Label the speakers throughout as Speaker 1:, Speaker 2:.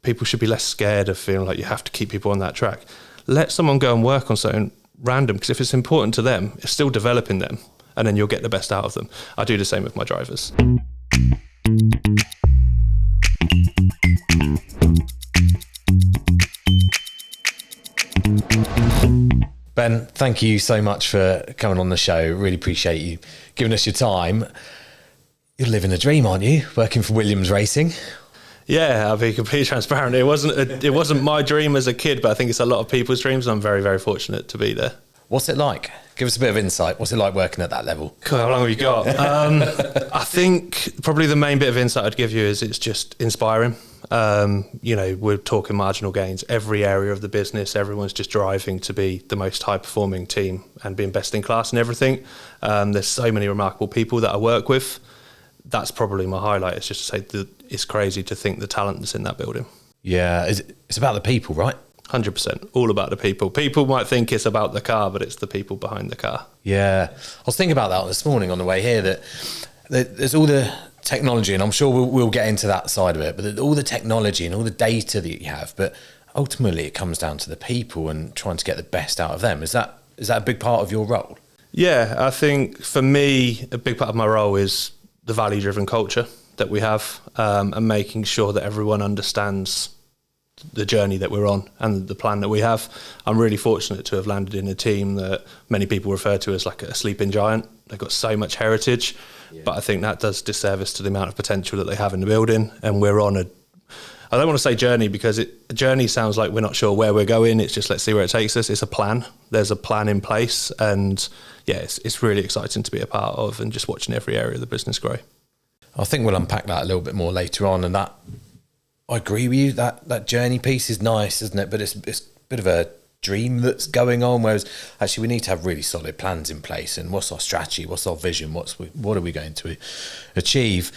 Speaker 1: people should be less scared of feeling like you have to keep people on that track. Let someone go and work on something random, because if it's important to them, it's still developing them, and then you'll get the best out of them. I do the same with my drivers.
Speaker 2: Ben, thank you so much for coming on the show. Really appreciate you giving us your time. You're living a dream, aren't you? Working for Williams Racing.
Speaker 1: Yeah, I'll be completely transparent. It wasn't my dream as a kid, but I think it's a lot of people's dreams. And I'm very, very fortunate to be there.
Speaker 2: What's it like? Give us a bit of insight. What's it like working at that level?
Speaker 1: Cool, how long have you got? I think probably the main bit of insight I'd give you is it's just inspiring. We're talking marginal gains. Every area of the business, everyone's just driving to be the most high-performing team and being best in class and everything. There's so many remarkable people that I work with. That's probably my highlight. It's just to say that it's crazy to think the talent that's in that building.
Speaker 2: Yeah, it's about the people, right?
Speaker 1: 100%, all about the people. People might think it's about the car, but it's the people behind the car.
Speaker 2: Yeah, I was thinking about that this morning on the way here, that there's all the technology, and I'm sure we'll get into that side of it, but all the technology and all the data that you have, but ultimately it comes down to the people and trying to get the best out of them. Is that a big part of your role?
Speaker 1: Yeah, I think for me, a big part of my role is the value-driven culture that we have, and making sure that everyone understands the journey that we're on and the plan that we have. I'm really fortunate to have landed in a team that many people refer to as like a sleeping giant. They've got so much heritage, but I think that does disservice to the amount of potential that they have in the building. And we're on I don't want to say journey, because a journey sounds like we're not sure where we're going. It's just, let's see where it takes us. It's a plan. There's a plan in place, and yeah, it's really exciting to be a part of, and just watching every area of the business grow.
Speaker 2: I think we'll unpack that a little bit more later on, and that, I agree with you, that journey piece is nice, isn't it? But it's a bit of a dream that's going on, whereas actually we need to have really solid plans in place. And what's our strategy? What's our vision? What are we going to achieve?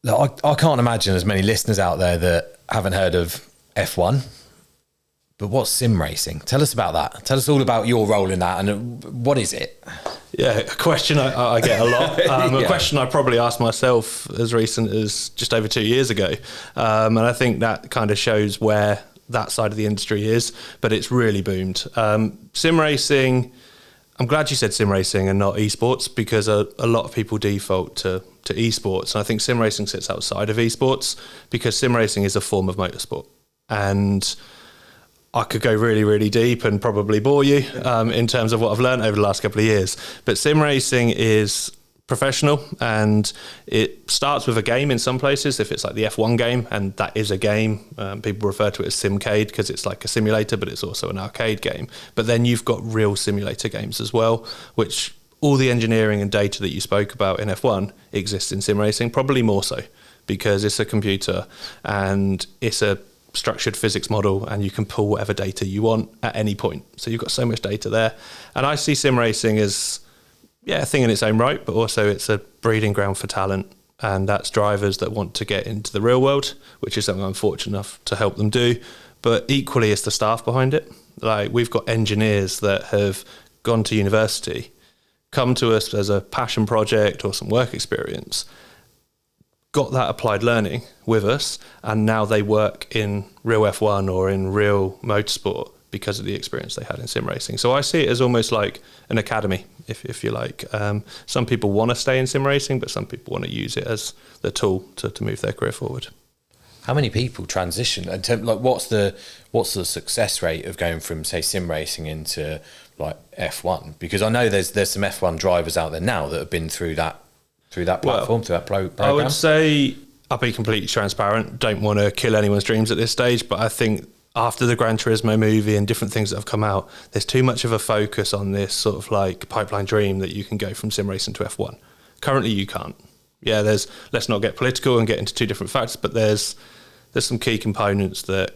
Speaker 2: Look, I can't imagine there's many listeners out there that haven't heard of F1. But what's sim racing? Tell us about that. Tell us all about your role in that, and what is it?
Speaker 1: Yeah, a question I get a lot. A question I probably asked myself as recent as just over 2 years ago. And I think that kind of shows where that side of the industry is, but it's really boomed. Sim racing, I'm glad you said sim racing and not esports, because a lot of people default to esports. And I think sim racing sits outside of esports, because sim racing is a form of motorsport. And I could go really, really deep and probably bore you in terms of what I've learned over the last couple of years. But sim racing is professional, and it starts with a game in some places, if it's like the F1 game, and that is a game. People refer to it as Simcade because it's like a simulator, but it's also an arcade game. But then you've got real simulator games as well, which all the engineering and data that you spoke about in F1 exists in sim racing, probably more so, because it's a computer and it's a structured physics model, and you can pull whatever data you want at any point. So you've got so much data there. And I see sim racing as a thing in its own right, but also it's a breeding ground for talent. And that's drivers that want to get into the real world, which is something I'm fortunate enough to help them do. But equally, it's the staff behind it. Like, we've got engineers that have gone to university, come to us as a passion project or some work experience, got that applied learning with us, and now they work in real F1 or in real motorsport because of the experience they had in sim racing. So I see it as almost like an academy, if you like. Some people want to stay in sim racing, but some people want to use it as the tool to move their career forward.
Speaker 2: How many people transition? Like, what's the success rate of going from, say, sim racing into like F1? Because I know there's some F1 drivers out there now that have been through that platform, through that program.
Speaker 1: I would say, I'll be completely transparent, don't want to kill anyone's dreams at this stage, but I think after the Gran Turismo movie and different things that have come out, there's too much of a focus on this sort of like pipeline dream that you can go from sim racing to F1. Currently you can't. Yeah, let's not get political and get into two different factors, but there's some key components that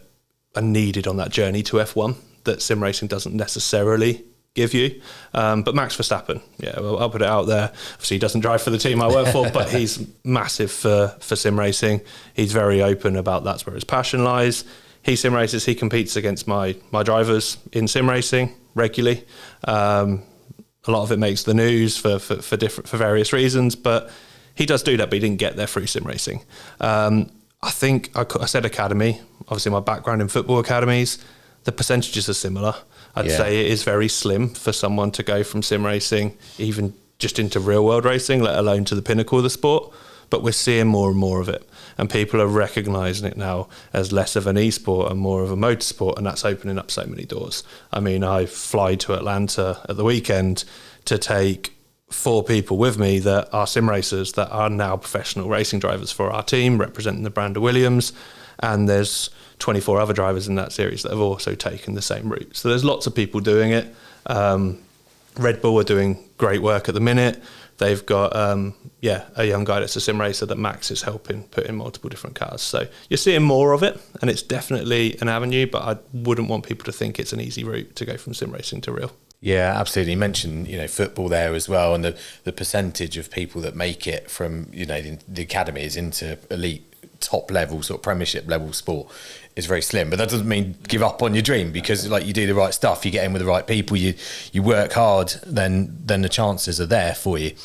Speaker 1: are needed on that journey to F1 that sim racing doesn't necessarily give you. But Max Verstappen, I'll put it out there. Obviously, he doesn't drive for the team I work for, but he's massive for sim racing. He's very open about that's where his passion lies. He sim races, he competes against my drivers in sim racing regularly. A lot of it makes the news for various reasons, but he does do that, but he didn't get there through sim racing. I think I said academy. Obviously, my background in football academies, the percentages are similar. I'd say it is very slim for someone to go from sim racing even just into real world racing, let alone to the pinnacle of the sport. But we're seeing more and more of it, and people are recognising it now as less of an e-sport and more of a motorsport, and that's opening up so many doors. I mean, I fly to Atlanta at the weekend to take 4 people with me that are sim racers that are now professional racing drivers for our team, representing the brand of Williams, and there's 24 other drivers in that series that have also taken the same route. So there's lots of people doing it. Red Bull are doing great work at the minute. They've got a young guy that's a sim racer that Max is helping put in multiple different cars. So you're seeing more of it, and it's definitely an avenue, but I wouldn't want people to think it's an easy route to go from sim racing to real.
Speaker 2: Yeah, absolutely. You mentioned, football there as well, and the percentage of people that make it from, the academies into elite top level, sort of premiership level sport is very slim. But that doesn't mean give up on your dream, because like you do the right stuff, you get in with the right people, you work hard, then the chances are there for you.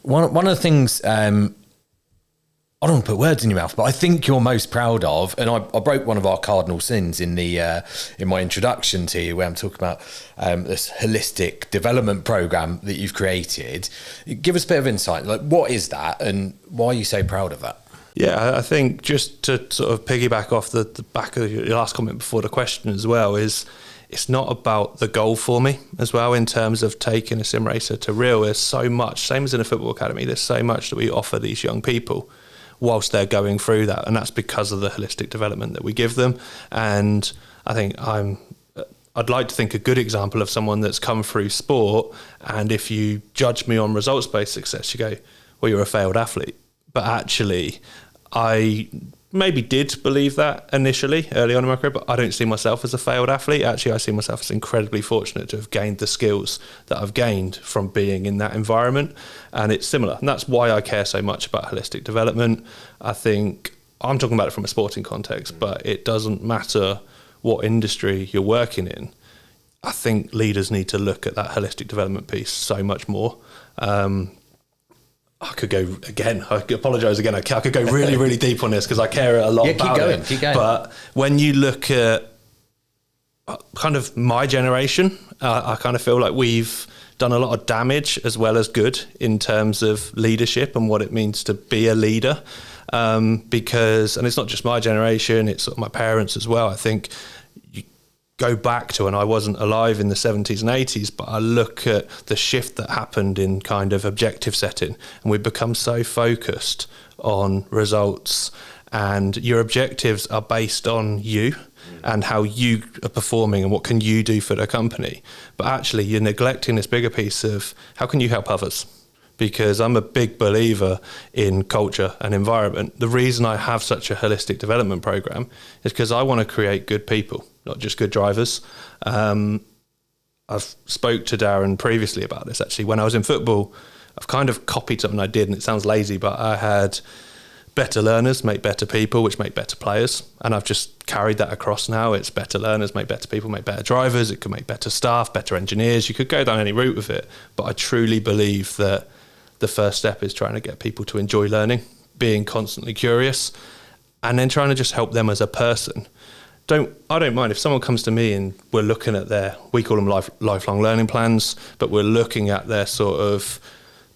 Speaker 2: One of the things, I don't want to put words in your mouth, but I think you're most proud of, and I broke one of our cardinal sins in my introduction to you, where I'm talking about this holistic development program that you've created. Give us a bit of insight. Like, what is that, and why are you so proud of that?
Speaker 1: Yeah, I think just to sort of piggyback off the back of your last comment before the question as well, is it's not about the goal for me as well in terms of taking a sim racer to real. There's so much, same as in a football academy, there's so much that we offer these young people whilst they're going through that, and that's because of the holistic development that we give them. And I think I'd like to think a good example of someone that's come through sport, and if you judge me on results-based success, you go, well, you're a failed athlete. But actually, I maybe did believe that initially, early on in my career, but I don't see myself as a failed athlete. Actually, I see myself as incredibly fortunate to have gained the skills that I've gained from being in that environment. And it's similar. And that's why I care so much about holistic development. I think I'm talking about it from a sporting context, but it doesn't matter what industry you're working in. I think leaders need to look at that holistic development piece so much more. I could go again. I apologise again. I could go really, really deep on this because I care a lot about it.
Speaker 2: Keep going.
Speaker 1: But when you look at kind of my generation, I kind of feel like we've done a lot of damage as well as good in terms of leadership and what it means to be a leader. Because, and it's not just my generation, it's sort of my parents as well. I think you go back to, and I wasn't alive in the 70s and 80s, but I look at the shift that happened in kind of objective setting, and we've become so focused on results, and your objectives are based on you and how you are performing and what can you do for the company. But actually you're neglecting this bigger piece of how can you help others? Because I'm a big believer in culture and environment. The reason I have such a holistic development program is because I want to create good people, not just good drivers. I've spoke to Darren previously about this, actually. When I was in football, I've kind of copied something I did, and it sounds lazy, but I had better learners make better people, which make better players. And I've just carried that across now. It's better learners make better people, make better drivers. It could make better staff, better engineers. You could go down any route with it. But I truly believe that the first step is trying to get people to enjoy learning, being constantly curious, and then trying to just help them as a person. I don't mind if someone comes to me and we're looking at we call them lifelong learning plans, but we're looking at their sort of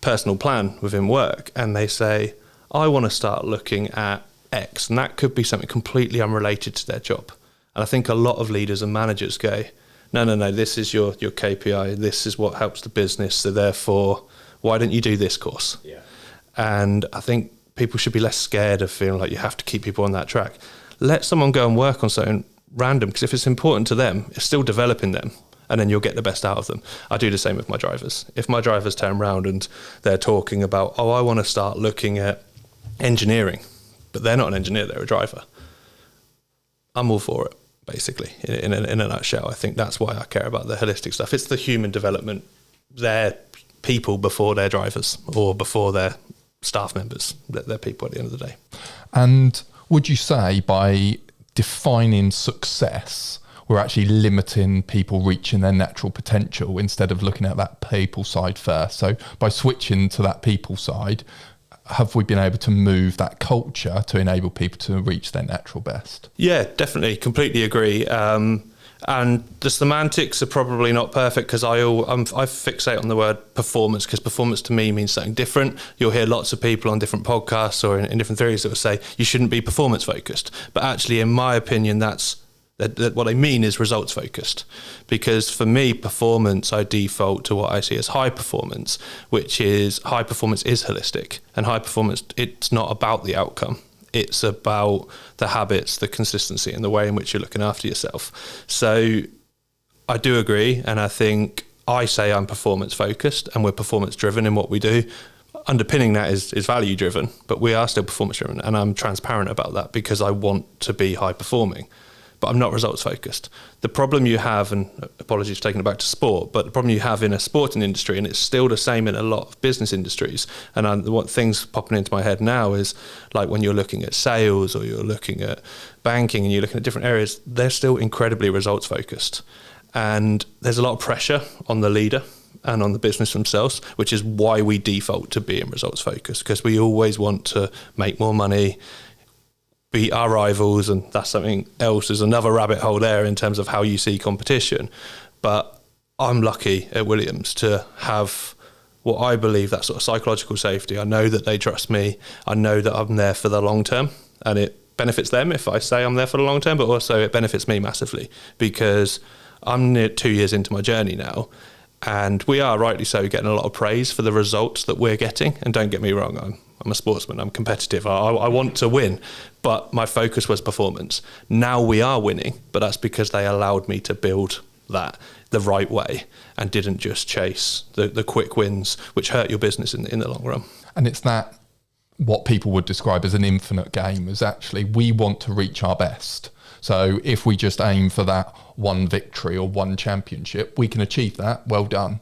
Speaker 1: personal plan within work, and they say, I want to start looking at X, and that could be something completely unrelated to their job. And I think a lot of leaders and managers go, no, this is your KPI, this is what helps the business, so therefore, why don't you do this course? Yeah. And I think people should be less scared of feeling like you have to keep people on that track. Let someone go and work on something random, because if it's important to them, it's still developing them, and then you'll get the best out of them. I do the same with my drivers. If my drivers turn around and they're talking about, I want to start looking at engineering, but they're not an engineer, they're a driver, I'm all for it, basically, in a nutshell. I think that's why I care about the holistic stuff. It's the human development. They're people before they're drivers or before they're staff members. They're people at the end of the day.
Speaker 3: And would you say by defining success, we're actually limiting people reaching their natural potential instead of looking at that people side first? So by switching to that people side, have we been able to move that culture to enable people to reach their natural best?
Speaker 1: Yeah, definitely. Completely agree. And the semantics are probably not perfect because I fixate on the word performance, because performance to me means something different. You'll hear lots of people on different podcasts or in different theories that will say you shouldn't be performance focused. But actually, in my opinion, that what I mean is results focused. Because for me, performance, I default to what I see as high performance, which is high performance is holistic. And high performance, it's not about the outcome. It's about the habits, the consistency, and the way in which you're looking after yourself. So I do agree. And I think I say I'm performance focused and we're performance driven in what we do. Underpinning that is value driven, but we are still performance driven. And I'm transparent about that because I want to be high performing, but I'm not results focused. The problem you have, and apologies for taking it back to sport, but the problem you have in a sporting industry, and it's still the same in a lot of business industries, and what things popping into my head now is like when you're looking at sales or you're looking at banking and you're looking at different areas, they're still incredibly results focused. And there's a lot of pressure on the leader and on the business themselves, which is why we default to being results focused, because we always want to make more money, beat our rivals, and that's something else. There's another rabbit hole there in terms of how you see competition. But I'm lucky at Williams to have what I believe that sort of psychological safety. I know that they trust me. I know that I'm there for the long term, and it benefits them if I say I'm there for the long term, but also it benefits me massively because I'm near 2 years into my journey now. And we are, rightly so, getting a lot of praise for the results that we're getting. And don't get me wrong, I'm a sportsman, I'm competitive, I want to win, but my focus was performance. Now we are winning, but that's because they allowed me to build that the right way and didn't just chase the quick wins, which hurt your business in the long run.
Speaker 3: And it's that what people would describe as an infinite game is actually we want to reach our best. So if we just aim for that one victory or one championship, we can achieve that, well done.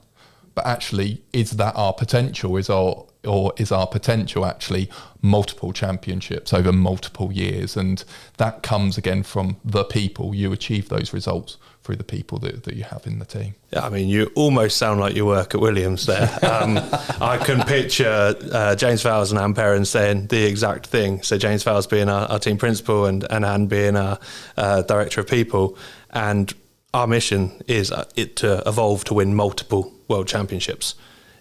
Speaker 3: But actually, is that our potential? Is our potential actually multiple championships over multiple years? And that comes again from the people. You achieve those results through the people that you have in the team.
Speaker 1: Yeah, I mean, you almost sound like you work at Williams there. I can picture James Fowles and Anne Perrin saying the exact thing. So James Fowles being our team principal and Anne being our director of people. And our mission is to evolve to win multiple world championships.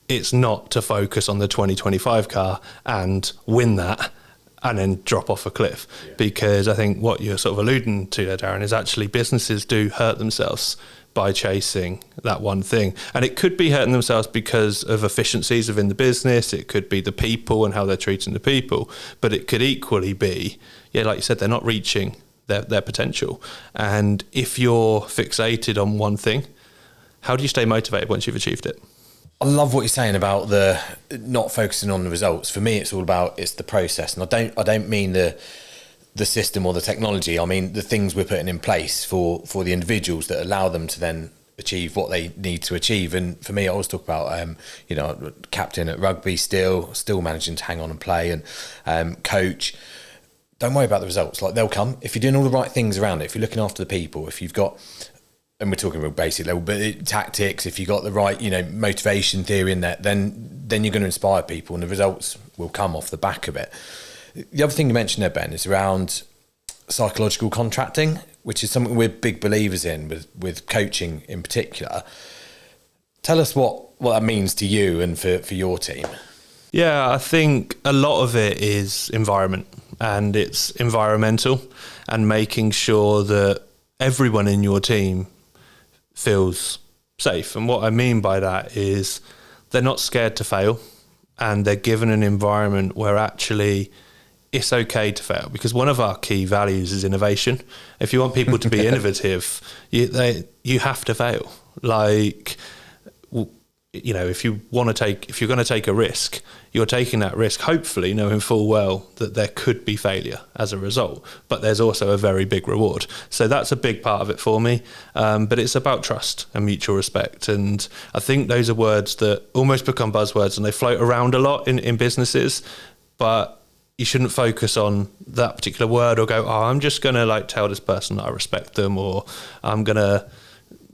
Speaker 1: It's not to focus on the 2025 car and win that and then drop off a cliff. Yeah. Because I think what you're sort of alluding to there, Darren, is actually businesses do hurt themselves by chasing that one thing. And it could be hurting themselves because of efficiencies within the business. It could be the people and how they're treating the people. But it could equally be, like you said, they're not reaching their potential. And if you're fixated on one thing, how do you stay motivated once you've achieved it?
Speaker 2: I love what you're saying about the not focusing on the results. For me, it's all about the process, and I don't mean the system or the technology. I mean the things we're putting in place for the individuals that allow them to then achieve what they need to achieve. And for me, I always talk about captain at rugby, still managing to hang on and play, and coach. Don't worry about the results. Like, they'll come if you're doing all the right things around it. If you're looking after the people, if you've got, and we're talking real basic level, but tactics, if you've got the right, motivation theory in there, then you're going to inspire people and the results will come off the back of it. The other thing you mentioned there, Ben, is around psychological contracting, which is something we're big believers in with coaching in particular. Tell us what that means to you and for your team.
Speaker 1: Yeah, I think a lot of it is environment, and it's environmental and making sure that everyone in your team feels safe. And what I mean by that is they're not scared to fail, and they're given an environment where actually it's okay to fail, because one of our key values is innovation. If you want people to be innovative, you have to fail. Like, if you're going to take a risk, you're taking that risk, hopefully knowing full well that there could be failure as a result, but there's also a very big reward. So that's a big part of it for me. But it's about trust and mutual respect. And I think those are words that almost become buzzwords, and they float around a lot in businesses, but you shouldn't focus on that particular word or go, I'm just going to tell this person that I respect them, or I'm going to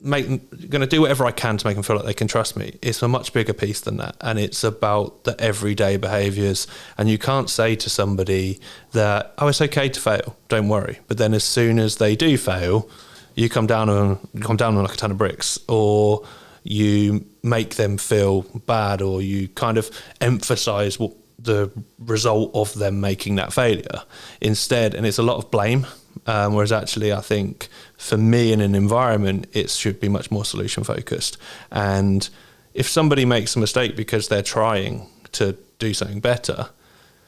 Speaker 1: going to do whatever I can to make them feel like they can trust me. It's a much bigger piece than that, and it's about the everyday behaviours. And you can't say to somebody that, oh, it's okay to fail, don't worry. But then as soon as they do fail, you come down on like a ton of bricks, or you make them feel bad, or you kind of emphasise what the result of them making that failure instead. And it's a lot of blame. Whereas actually, I think for me in an environment, it should be much more solution focused. And if somebody makes a mistake because they're trying to do something better,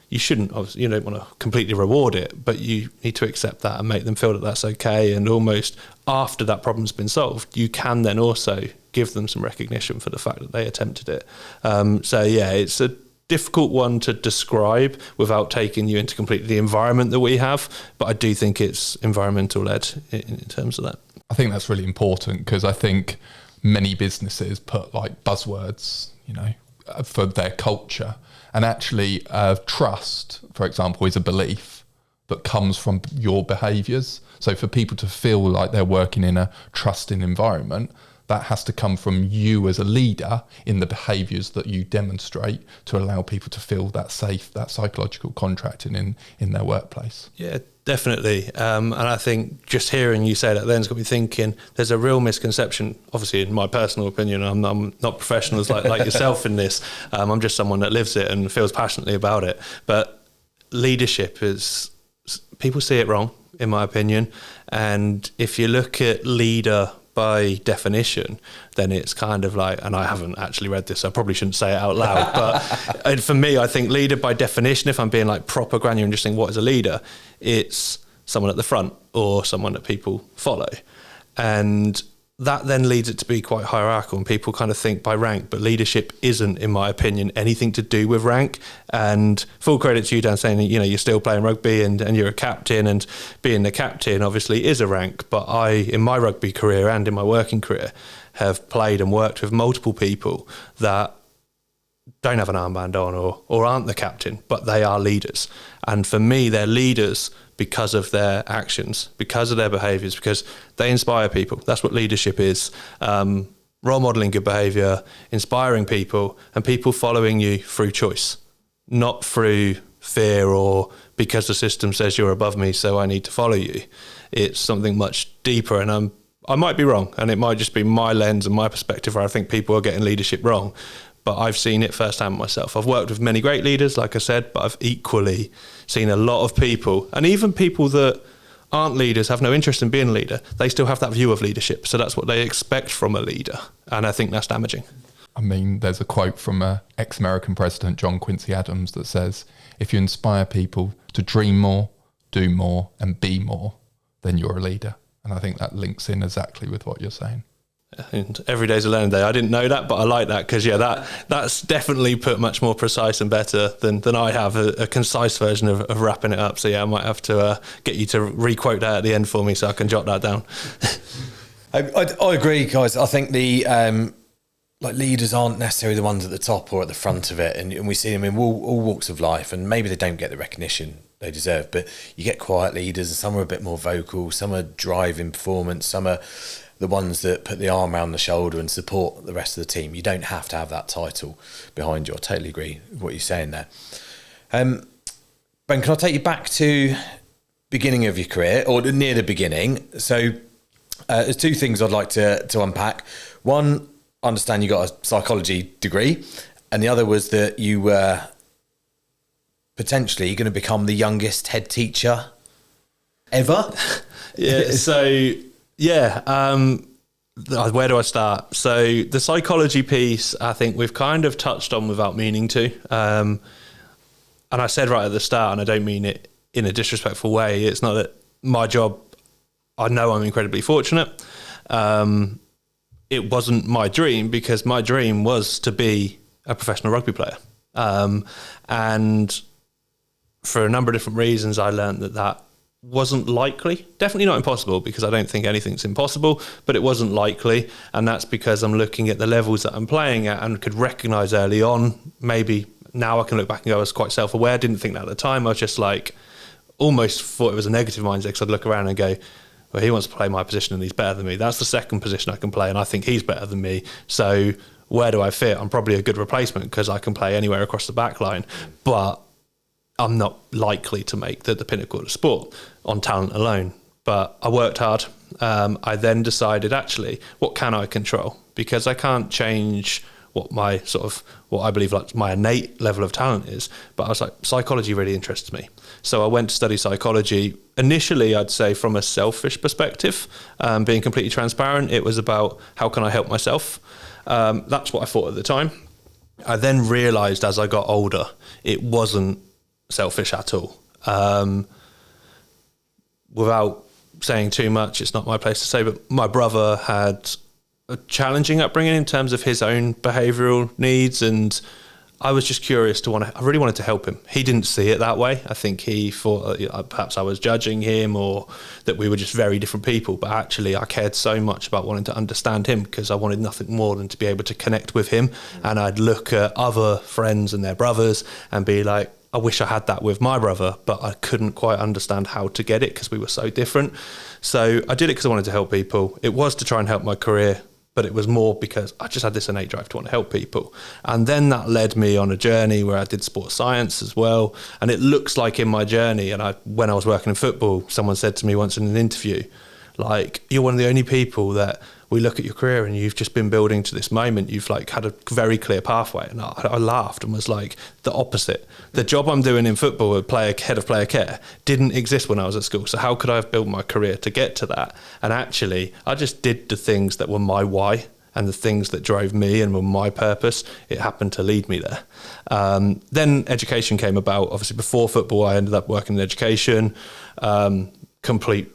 Speaker 1: you shouldn't, obviously, you don't want to completely reward it, but you need to accept that and make them feel that that's okay. And almost after that problem's been solved, you can then also give them some recognition for the fact that they attempted it. So yeah, it's a difficult one to describe without taking you into completely the environment that we have, but I do think it's environmental led in terms of that.
Speaker 3: I think that's really important, because I think many businesses put like buzzwords, for their culture, and actually trust, for example, is a belief that comes from your behaviours. So for people to feel like they're working in a trusting environment, that has to come from you as a leader in the behaviours that you demonstrate to allow people to feel that safe, that psychological contracting in their workplace.
Speaker 1: Yeah, definitely. And I think just hearing you say that then's got me thinking there's a real misconception, obviously in my personal opinion, I'm not professionals like yourself in this. I'm just someone that lives it and feels passionately about it. But leadership is, people see it wrong, in my opinion. And if you look at leader by definition, then it's kind of like, and I haven't actually read this, so I probably shouldn't say it out loud, but for me, I think leader by definition, if I'm being like proper granular and just saying what is a leader, it's someone at the front or someone that people follow. And that then leads it to be quite hierarchical, and people kind of think by rank, but leadership isn't, in my opinion, anything to do with rank. And full credit to you, Dan, saying, you're still playing rugby and you're a captain, and being the captain obviously is a rank. But I, in my rugby career and in my working career, have played and worked with multiple people that don't have an armband on or aren't the captain, but they are leaders. And for me, they're leaders because of their actions, because of their behaviours, because they inspire people. That's what leadership is. Role modelling good behaviour, inspiring people, and people following you through choice, not through fear or because the system says you're above me, so I need to follow you. It's something much deeper, and I might be wrong, and it might just be my lens and my perspective where I think people are getting leadership wrong. But I've seen it firsthand myself. I've worked with many great leaders, like I said, but I've equally seen a lot of people, and even people that aren't leaders, have no interest in being a leader, they still have that view of leadership. So that's what they expect from a leader. And I think that's damaging.
Speaker 3: I mean, there's a quote from ex-American President John Quincy Adams that says, if you inspire people to dream more, do more, and be more, then you're a leader. And I think that links in exactly with what you're saying.
Speaker 1: And every day's a learning day. I didn't know that, but I like that, because that's definitely put much more precise and better than I have, a concise version of wrapping it up. So yeah, I might have to get you to re-quote that at the end for me so I can jot that down.
Speaker 2: I agree, guys. I think the leaders aren't necessarily the ones at the top or at the front of it, and we see them in all walks of life, and maybe they don't get the recognition they deserve, but you get quiet leaders, and some are a bit more vocal, some are driving performance, some are the ones that put the arm around the shoulder and support the rest of the team. You don't have to have that title behind you. I totally agree with what you're saying there. Ben, can I take you back to beginning of your career, or near the beginning? So there's two things I'd like to unpack. One, I understand you got a psychology degree, and the other was that you were potentially going to become the youngest head teacher ever.
Speaker 1: Yeah, so... Yeah, where do I start? So the psychology piece, I think we've kind of touched on without meaning to. And I said right at the start, and I don't mean it in a disrespectful way, it's not that my job, I know I'm incredibly fortunate. It wasn't my dream, because my dream was to be a professional rugby player. And for a number of different reasons, I learned that wasn't likely. Definitely not impossible, because I don't think anything's impossible, but it wasn't likely. And that's because I'm looking at the levels that I'm playing at and could recognise early on, maybe now I can look back and go, I was quite self-aware, didn't think that at the time. I was just like, almost thought it was a negative mindset, because I'd look around and go, well, he wants to play my position and he's better than me. That's the second position I can play, and I think he's better than me. So where do I fit? I'm probably a good replacement because I can play anywhere across the back line, but I'm not likely to make the pinnacle of the sport on talent alone. But I worked hard. I then decided, actually, what can I control? Because I can't change what I believe like my innate level of talent is. But I was like, psychology really interests me. So I went to study psychology. Initially, I'd say from a selfish perspective, being completely transparent, it was about how can I help myself? That's what I thought at the time. I then realised as I got older, it wasn't selfish at all. Without saying too much, it's not my place to say, but my brother had a challenging upbringing in terms of his own behavioural needs, and I was just curious I really wanted to help him. He didn't see it that way. I think he thought perhaps I was judging him or that we were just very different people, but actually I cared so much about wanting to understand him because I wanted nothing more than to be able to connect with him. And I'd look at other friends and their brothers and be like, I wish I had that with my brother, but I couldn't quite understand how to get it because we were so different. So I did it because I wanted to help people. It was to try and help my career, but it was more because I just had this innate drive to want to help people. And then that led me on a journey where I did sports science as well. And it looks like in my journey, and when I was working in football, someone said to me once in an interview, like, you're one of the only people that we look at your career and you've just been building to this moment. You've like had a very clear pathway. And I laughed and was like, the opposite. The job I'm doing in football, head of player care, didn't exist when I was at school. So how could I have built my career to get to that? And actually, I just did the things that were my why and the things that drove me and were my purpose. It happened to lead me there. Then education came about. Obviously, before football, I ended up working in education, complete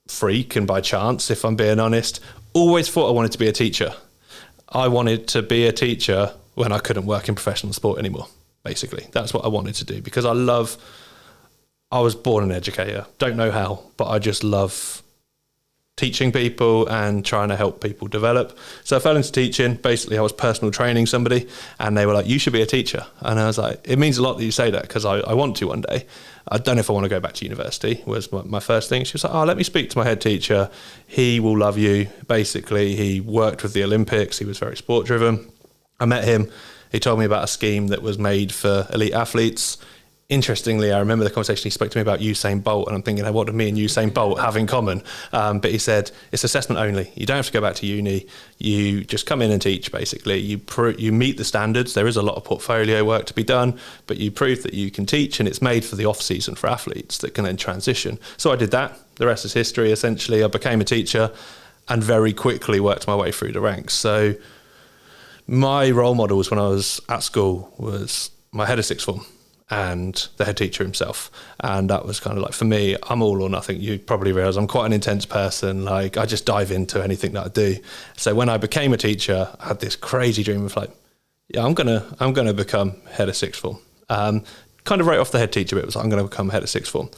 Speaker 1: freak and by chance, if I'm being honest. Always thought I wanted to be a teacher. I wanted to be a teacher when I couldn't work in professional sport anymore, basically. That's what I wanted to do because I was born an educator. Don't know how, but I just love teaching people and trying to help people develop. So I fell into teaching. Basically, I was personal training somebody and they were like, you should be a teacher. And I was like, it means a lot that you say that because I want to one day. I don't know if I want to go back to university was my first thing. She was like, let me speak to my head teacher. He will love you. Basically, he worked with the Olympics. He was very sport driven. I met him. He told me about a scheme that was made for elite athletes. Interestingly, I remember the conversation he spoke to me about Usain Bolt, and I'm thinking, what do me and Usain Bolt have in common? But he said, it's assessment only. You don't have to go back to uni. You just come in and teach, basically. You meet the standards. There is a lot of portfolio work to be done, but you prove that you can teach, and it's made for the off-season for athletes that can then transition. So I did that. The rest is history, essentially. I became a teacher and very quickly worked my way through the ranks. So my role models when I was at school was my head of sixth form and the head teacher himself. And that was kind of like, for me, I'm all or nothing. You probably realise I'm quite an intense person. Like, I just dive into anything that I do. So when I became a teacher, I had this crazy dream of like, yeah, I'm gonna become head of sixth form. Kind of right off the head teacher bit was I'm gonna become head of sixth form.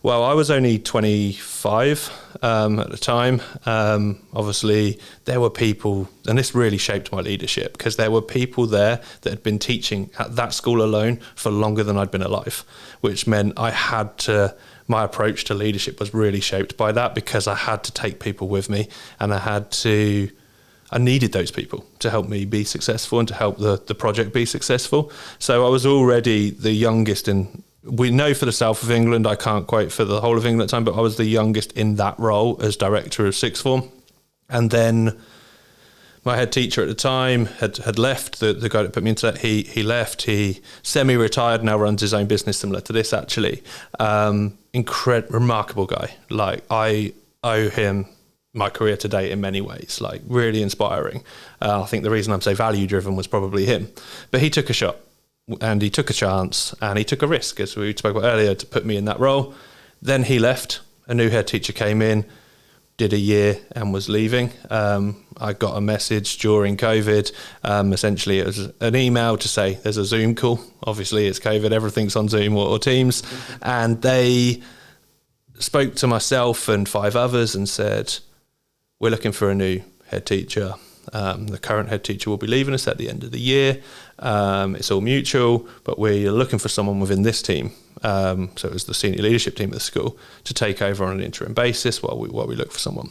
Speaker 1: Well, I was only 25 at the time. Obviously, there were people, and this really shaped my leadership, because there were people there that had been teaching at that school alone for longer than I'd been alive, which meant my approach to leadership was really shaped by that, because I had to take people with me, and I needed those people to help me be successful and to help the project be successful. So I was already the youngest we know for the south of England, I can't quote for the whole of England at the time, but I was the youngest in that role as director of sixth form. And then my head teacher at the time had left, the guy that put me into that, he left, he semi-retired, now runs his own business similar to this actually. Remarkable guy. Like, I owe him my career to date in many ways, like really inspiring. I think the reason I'm so value driven was probably him. But he took a shot. And he took a chance and he took a risk, as we spoke about earlier, to put me in that role. Then he left. A new head teacher came in, did a year and was leaving. I got a message during COVID. Essentially, it was an email to say there's a Zoom call. Obviously, it's COVID. Everything's on Zoom or Teams. And they spoke to myself and 5 others and said, we're looking for a new head teacher. The current head teacher will be leaving us at the end of the year. It's all mutual, but we're looking for someone within this team. So it was the senior leadership team at the school to take over on an interim basis while we look for someone.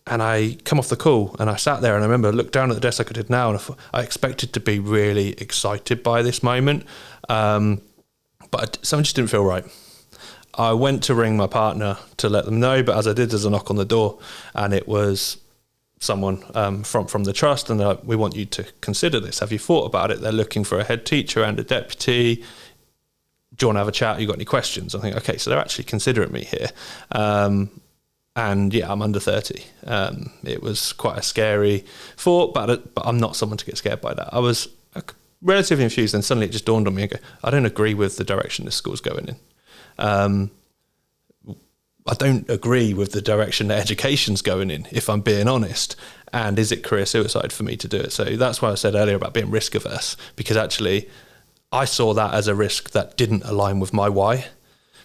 Speaker 1: And I come off the call and I sat there and I remember I looked down at the desk like I did now, and I expected to be really excited by this moment. But something just didn't feel right. I went to ring my partner to let them know, but as I did, there's a knock on the door, and it was someone from the trust, and they're like, we want you to consider this. Have you thought about it? They're looking for a head teacher and a deputy. Do you want to have a chat? You got any questions? I think, okay, so they're actually considering me here. And yeah, I'm under 30. It was quite a scary thought, but I'm not someone to get scared by that. I was relatively infused, and suddenly it just dawned on me and go, I don't agree with the direction this school's going in. I don't agree with the direction that education's going in, if I'm being honest. And is it career suicide for me to do it? So that's why I said earlier about being risk averse, because actually I saw that as a risk that didn't align with my why.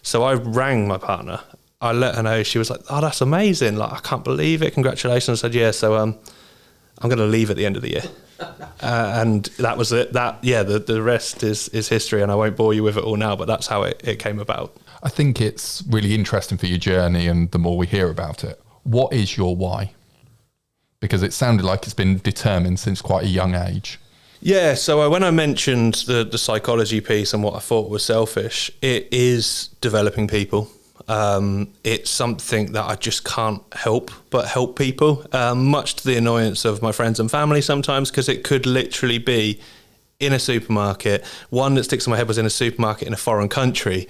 Speaker 1: So I rang my partner. I let her know. She was like, oh, that's amazing. Like, I can't believe it. Congratulations. I said, yeah, so I'm going to leave at the end of the year. And that was it. The rest is history, and I won't bore you with it all now, but that's how it came about.
Speaker 3: I think it's really interesting for your journey, and the more we hear about it, what is your why? Because it sounded like it's been determined since quite a young age.
Speaker 1: Yeah, so when I mentioned the psychology piece and what I thought was selfish, it is developing people. It's something that I just can't help but help people, much to the annoyance of my friends and family sometimes, because it could literally be in a supermarket. One that sticks in my head was in a supermarket in a foreign country,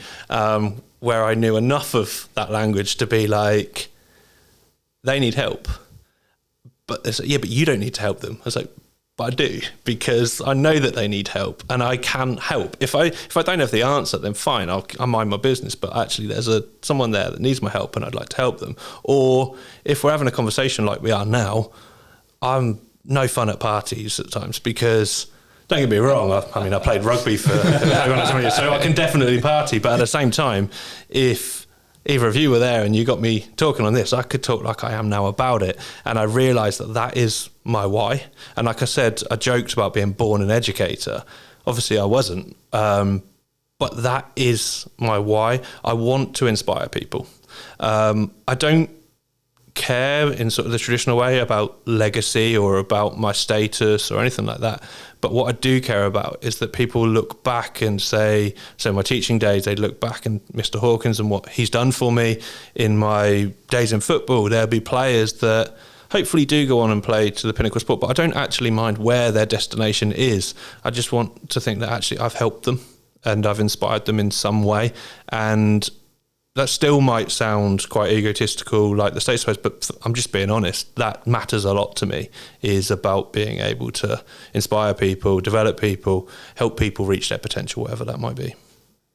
Speaker 1: where I knew enough of that language to be like, they need help. But they said, yeah, but you don't need to help them. I was like, but I do, because I know that they need help and I can help. If I don't have the answer, then fine, I'll mind my business. But actually there's someone there that needs my help and I'd like to help them. Or if we're having a conversation like we are now, I'm no fun at parties at times, because don't get me wrong, I played rugby for so I can definitely party. But at the same time, if either of you were there and you got me talking on this, I could talk like I am now about it. And I realised that is my why. And like I said, I joked about being born an educator. Obviously I wasn't, but that is my why. I want to inspire people. I don't care in sort of the traditional way about legacy or about my status or anything like that. But what I do care about is that people look back and say, so my teaching days, they look back and Mr. Hawkins and what he's done for me. In my days in football, there'll be players that hopefully do go on and play to the pinnacle sport, but I don't actually mind where their destination is. I just want to think that actually I've helped them and I've inspired them in some way. And that still might sound quite egotistical, like the state space, but I'm just being honest. That matters a lot to me, is about being able to inspire people, develop people, help people reach their potential, whatever that might be.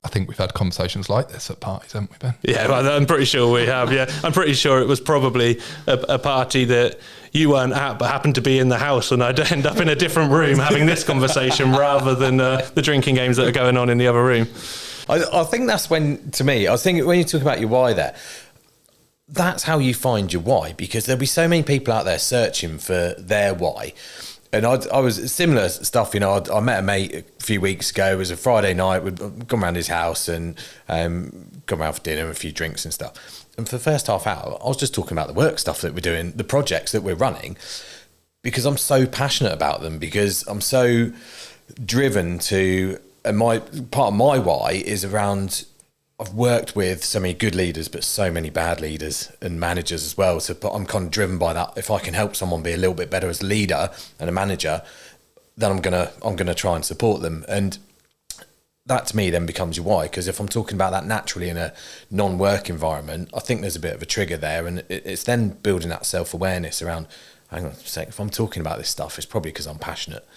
Speaker 3: I think we've had conversations like this at parties, haven't we, Ben?
Speaker 1: Yeah, I'm pretty sure we have, yeah. I'm pretty sure it was probably a party that you weren't at, but happened to be in the house, and I'd end up in a different room having this conversation rather than the drinking games that are going on in the other room.
Speaker 2: I think that's when, to me, I was thinking when you talk about your why there, that's how you find your why, because there'll be so many people out there searching for their why. And I was similar stuff, I met a mate a few weeks ago. It was a Friday night. We'd gone around his house and gone around for dinner and a few drinks and stuff. And for the first half hour, I was just talking about the work stuff that we're doing, the projects that we're running, because I'm so passionate about them, because I'm so driven to... And part of my why is around, I've worked with so many good leaders, but so many bad leaders and managers as well. So I'm kind of driven by that. If I can help someone be a little bit better as a leader and a manager, then I'm gonna try and support them. And that to me then becomes your why, because if I'm talking about that naturally in a non-work environment, I think there's a bit of a trigger there, and it's then building that self-awareness around, hang on a sec, if I'm talking about this stuff, it's probably because I'm passionate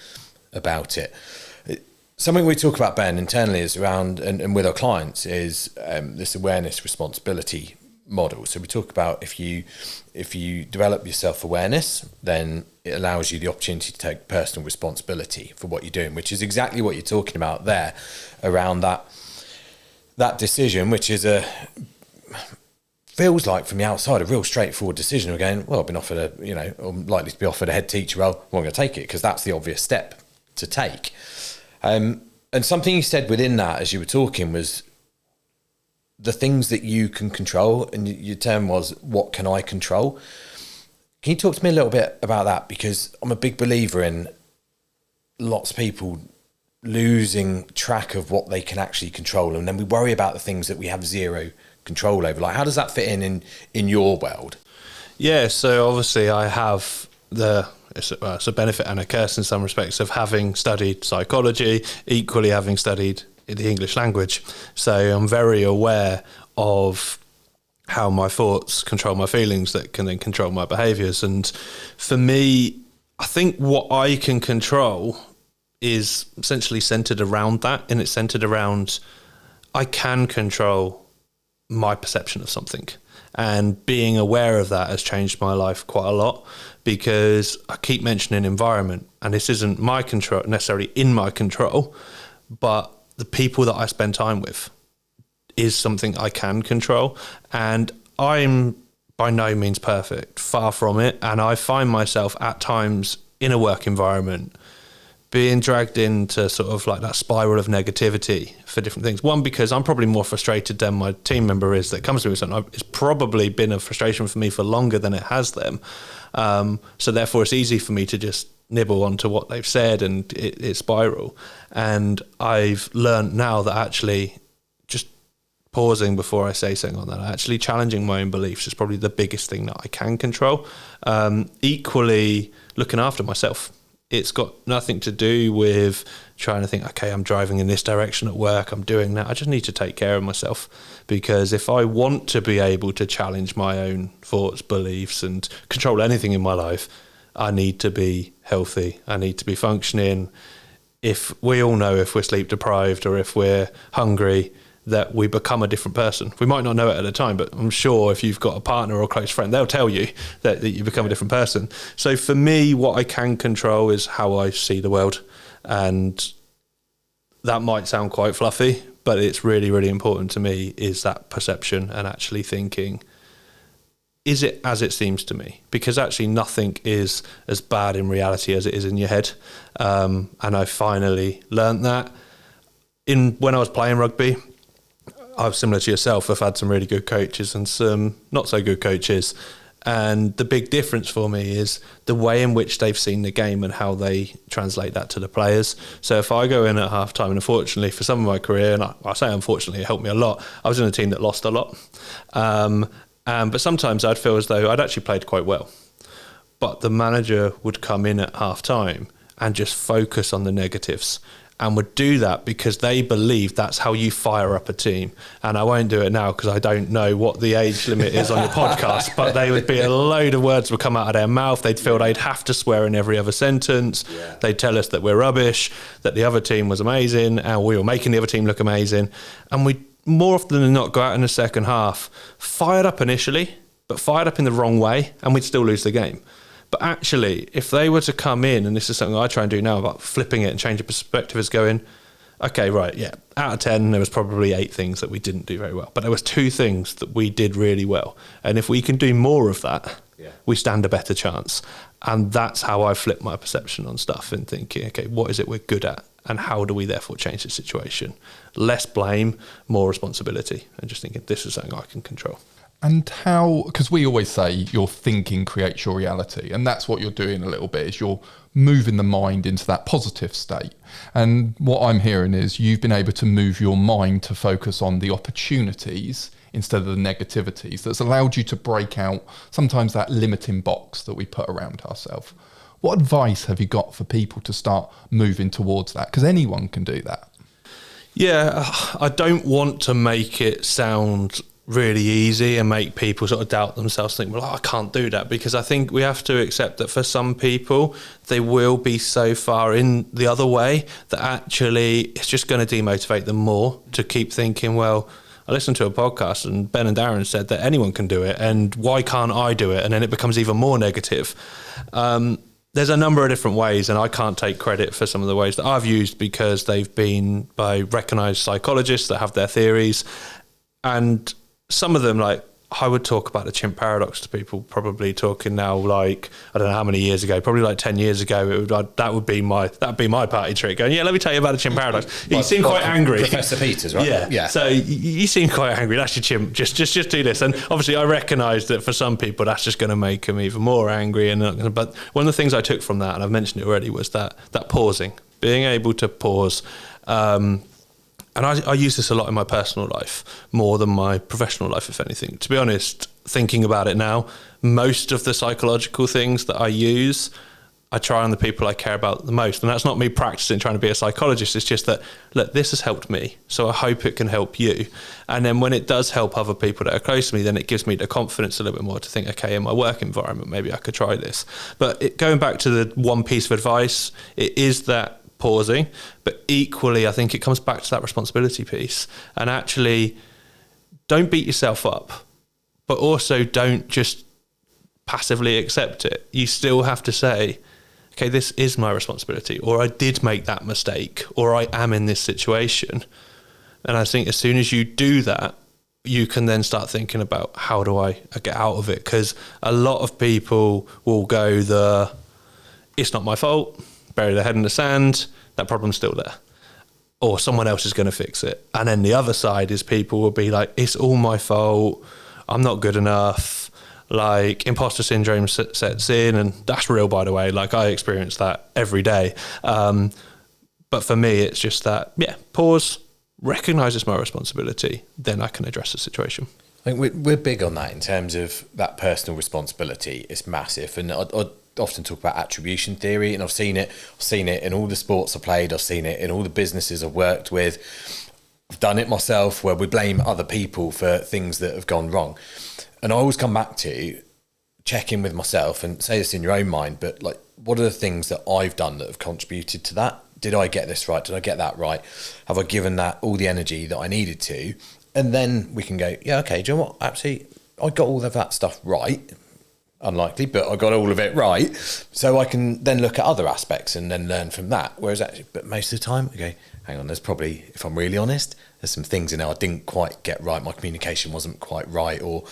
Speaker 2: about it. Something we talk about, Ben, internally is around, and with our clients, is this awareness responsibility model. So we talk about if you develop your self-awareness, then it allows you the opportunity to take personal responsibility for what you're doing, which is exactly what you're talking about there, around that decision, which is feels like from the outside a real straightforward decision. We're going, well, I've been offered I'm likely to be offered a head teacher role. Well, I'm going to take it because that's the obvious step to take. And something you said within that as you were talking was the things that you can control, and your term was, what can I control? Can you talk to me a little bit about that? Because I'm a big believer in lots of people losing track of what they can actually control, and then we worry about the things that we have zero control over. Like, how does that fit in your world?
Speaker 1: Yeah, so obviously I have it's a benefit and a curse in some respects of having studied psychology, equally having studied the English language. So I'm very aware of how my thoughts control my feelings that can then control my behaviours. And for me, I think what I can control is essentially centred around that, and it's centred around I can control my perception of something. And being aware of that has changed my life quite a lot, because I keep mentioning environment, and this isn't my control, necessarily in my control, but the people that I spend time with is something I can control. And I'm by no means perfect, far from it. And I find myself at times in a work environment being dragged into sort of like that spiral of negativity for different things. One, because I'm probably more frustrated than my team member is that comes to me with something. It's probably been a frustration for me for longer than it has them. So therefore it's easy for me to just nibble onto what they've said and it spiral. And I've learned now that actually just pausing before I say something on that, actually challenging my own beliefs is probably the biggest thing that I can control. Equally, looking after myself. It's got nothing to do with trying to think, okay, I'm driving in this direction at work, I'm doing that. I just need to take care of myself, because if I want to be able to challenge my own thoughts, beliefs, and control anything in my life, I need to be healthy. I need to be functioning. If we all know, if we're sleep deprived or if we're hungry, that we become a different person. We might not know it at the time, but I'm sure if you've got a partner or a close friend, they'll tell you that you become a different person. So for me, what I can control is how I see the world. And that might sound quite fluffy, but it's really, really important to me, is that perception and actually thinking, is it as it seems to me? Because actually nothing is as bad in reality as it is in your head. And I finally learned that. When I was playing rugby, I was similar to yourself. I've had some really good coaches and some not so good coaches. And the big difference for me is the way in which they've seen the game and how they translate that to the players. So if I go in at half time, and unfortunately for some of my career, and I say unfortunately, it helped me a lot, I was in a team that lost a lot. But sometimes I'd feel as though I'd actually played quite well. But the manager would come in at half time and just focus on the negatives, and would do that because they believe that's how you fire up a team. And I won't do it now because I don't know what the age limit is on your podcast, but they would be a load of words would come out of their mouth. They'd feel they'd have to swear in every other sentence. Yeah. They'd tell us that we're rubbish, that the other team was amazing, and we were making the other team look amazing. And we more often than not go out in the second half fired up initially, but fired up in the wrong way, and we'd still lose the game. But actually, if they were to come in, and this is something I try and do now about flipping it and changing perspective, is going, okay, right, yeah, out of 10, there was probably 8 things that we didn't do very well. But there was 2 things that we did really well. And if we can do more of that, we stand a better chance. And that's how I flip my perception on stuff and thinking, okay, what is it we're good at? And how do we therefore change the situation? Less blame, more responsibility. And just thinking, this is something I can control.
Speaker 3: And how, because we always say your thinking creates your reality, and that's what you're doing a little bit, is you're moving the mind into that positive state. And what I'm hearing is you've been able to move your mind to focus on the opportunities instead of the negativities. That's allowed you to break out sometimes that limiting box that we put around ourselves. What advice have you got for people to start moving towards that? Because anyone can do that.
Speaker 1: Yeah, I don't want to make it sound really easy and make people sort of doubt themselves, think, well, I can't do that, because I think we have to accept that for some people they will be so far in the other way that actually it's just going to demotivate them more to keep thinking, well, I listened to a podcast and Ben and Darren said that anyone can do it, and why can't I do it? And then it becomes even more negative. There's a number of different ways, and I can't take credit for some of the ways that I've used because they've been by recognised psychologists that have their theories. And some of them, like I would talk about the chimp paradox to people, probably talking now, like, I don't know how many years ago, probably like 10 years ago, that would be my party trick. Going, yeah, let me tell you about the chimp paradox. You seem quite angry.
Speaker 2: Professor Peters, right?
Speaker 1: Yeah. So you seem quite angry. That's your chimp. Just do this. And obviously I recognise that for some people that's just going to make them even more angry. But one of the things I took from that, and I've mentioned it already, was that pausing, being able to pause. And I use this a lot in my personal life, more than my professional life, if anything. To be honest, thinking about it now, most of the psychological things that I use, I try on the people I care about the most. And that's not me practicing trying to be a psychologist. It's just that, look, this has helped me, so I hope it can help you. And then when it does help other people that are close to me, then it gives me the confidence a little bit more to think, okay, in my work environment, maybe I could try this. But going back to the one piece of advice, it is that pausing, but equally I think it comes back to that responsibility piece. And actually, don't beat yourself up, but also don't just passively accept it. You still have to say, okay, this is my responsibility, or I did make that mistake, or I am in this situation. And I think as soon as you do that, you can then start thinking about, how do I get out of it? Because a lot of people will go it's not my fault, bury their head in the sand, that problem's still there. Or someone else is going to fix it. And then the other side is people will be like, it's all my fault, I'm not good enough. Like, imposter syndrome sets in, and that's real, by the way. Like, I experience that every day. But for me, it's just that, pause, recognise it's my responsibility, then I can address the situation.
Speaker 2: I think we're big on that in terms of that personal responsibility. It's massive. And I'd often talk about attribution theory, and I've seen it in all the sports I played. I've seen it in all the businesses I've worked with. I've done it myself, where we blame other people for things that have gone wrong. And I always come back to check in with myself and say this in your own mind, but like, what are the things that I've done that have contributed to that? Did I get this right? Did I get that right? Have I given that all the energy that I needed to? And then we can go, yeah, okay, do you know what? Absolutely, I got all of that stuff right. Unlikely, but I got all of it right. So I can then look at other aspects and then learn from that. Whereas actually, but most of the time, okay, hang on, there's probably, if I'm really honest, there's some things in there I didn't quite get right. My communication wasn't quite right, or,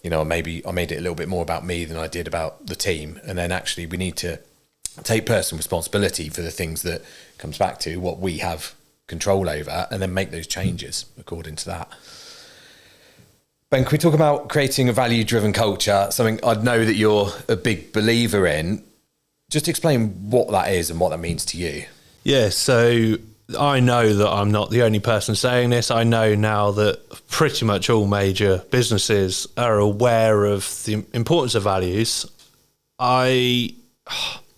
Speaker 2: you know, maybe I made it a little bit more about me than I did about the team. And then actually we need to take personal responsibility for the things that comes back to what we have control over, and then make those changes according to that. Ben, can we talk about creating a value-driven culture, something I know that you're a big believer in? Just explain what that is and what that means to you.
Speaker 1: Yeah, so I know that I'm not the only person saying this. I know now that pretty much all major businesses are aware of the importance of values. I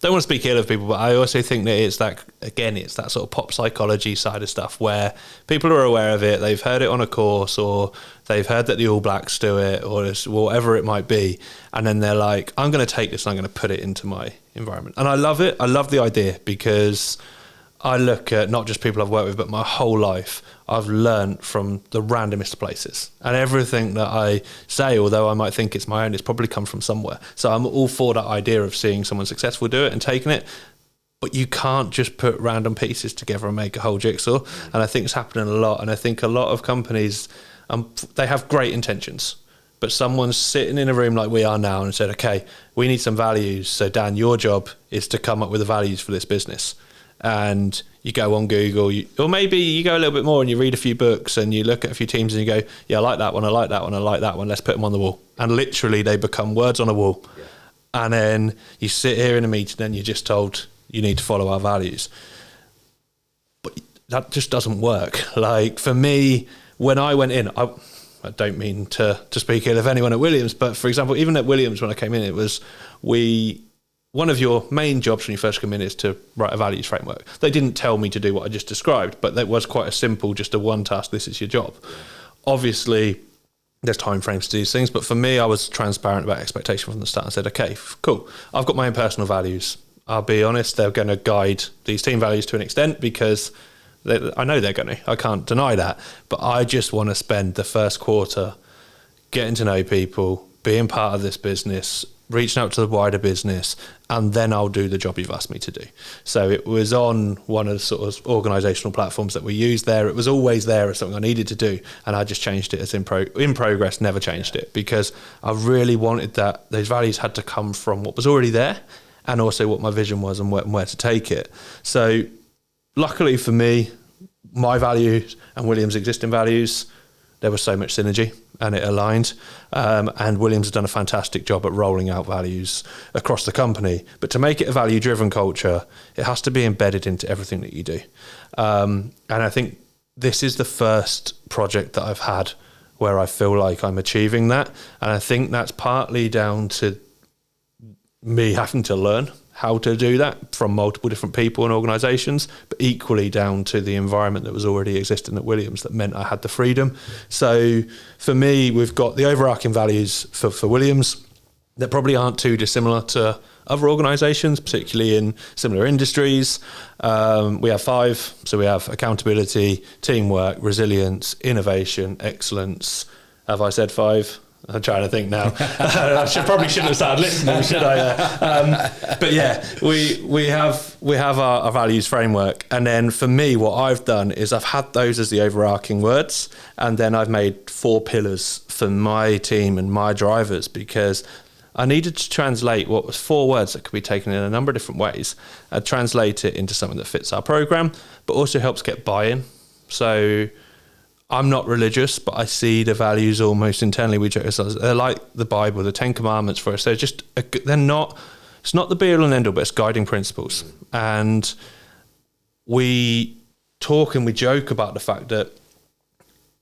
Speaker 1: don't want to speak ill of people, but I also think that it's that sort of pop psychology side of stuff where people are aware of it, they've heard it on a course, or they've heard that the All Blacks do it, or whatever it might be, and then they're like, I'm going to take this and I'm going to put it into my environment. And I love it. I love the idea, because I look at not just people I've worked with, but my whole life, I've learned from the randomest places. And everything that I say, although I might think it's my own, it's probably come from somewhere. So I'm all for that idea of seeing someone successful do it and taking it. But you can't just put random pieces together and make a whole jigsaw. And I think it's happening a lot. And I think a lot of companies, they have great intentions. But someone's sitting in a room like we are now and said, okay, we need some values. So Dan, your job is to come up with the values for this business. And you go on Google, or maybe you go a little bit more and you read a few books and you look at a few teams and you go, yeah, I like that one, I like that one, I like that one, let's put them on the wall. And literally they become words on a wall. Yeah. And then you sit here in a meeting and you're just told you need to follow our values. But that just doesn't work. Like, for me, when I went in, I don't mean to speak ill of anyone at Williams, but for example, even at Williams when I came in, it was one of your main jobs when you first come in is to write a values framework. They didn't tell me to do what I just described, but that was quite a simple, just a one task, this is your job. Obviously, there's time frames to these things, but for me, I was transparent about expectation from the start and said, okay, cool, I've got my own personal values. I'll be honest, they're going to guide these team values to an extent, because I know they're going to. I can't deny that. But I just want to spend the first quarter getting to know people, being part of this business, reaching out to the wider business, and then I'll do the job you've asked me to do. So it was on one of the sort of organisational platforms that we use there. It was always there as something I needed to do, and I just changed it as in progress, never changed it, because I really wanted that those values had to come from what was already there, and also what my vision was and where to take it. So luckily for me, my values and Williams' existing values, there was so much synergy and it aligned. And Williams has done a fantastic job at rolling out values across the company. But to make it a value-driven culture, it has to be embedded into everything that you do. And I think this is the first project that I've had where I feel like I'm achieving that. And I think that's partly down to me having to learn how to do that from multiple different people and organisations, but equally down to the environment that was already existing at Williams that meant I had the freedom. So for me, we've got the overarching values for Williams that probably aren't too dissimilar to other organisations, particularly in similar industries. We have 5. So we have accountability, teamwork, resilience, innovation, excellence. Have I said 5? I'm trying to think now. I shouldn't have started listening, should I? But yeah, we have our values framework, and then for me, what I've done is I've had those as the overarching words, and then I've made 4 pillars for my team and my drivers, because I needed to translate what was 4 words that could be taken in a number of different ways, and translate it into something that fits our program, but also helps get buy-in. So I'm not religious, but I see the values almost internally. They're like the Bible, the 10 Commandments for us. They're not. It's not the be-all and end-all, but it's guiding principles. And we talk and we joke about the fact that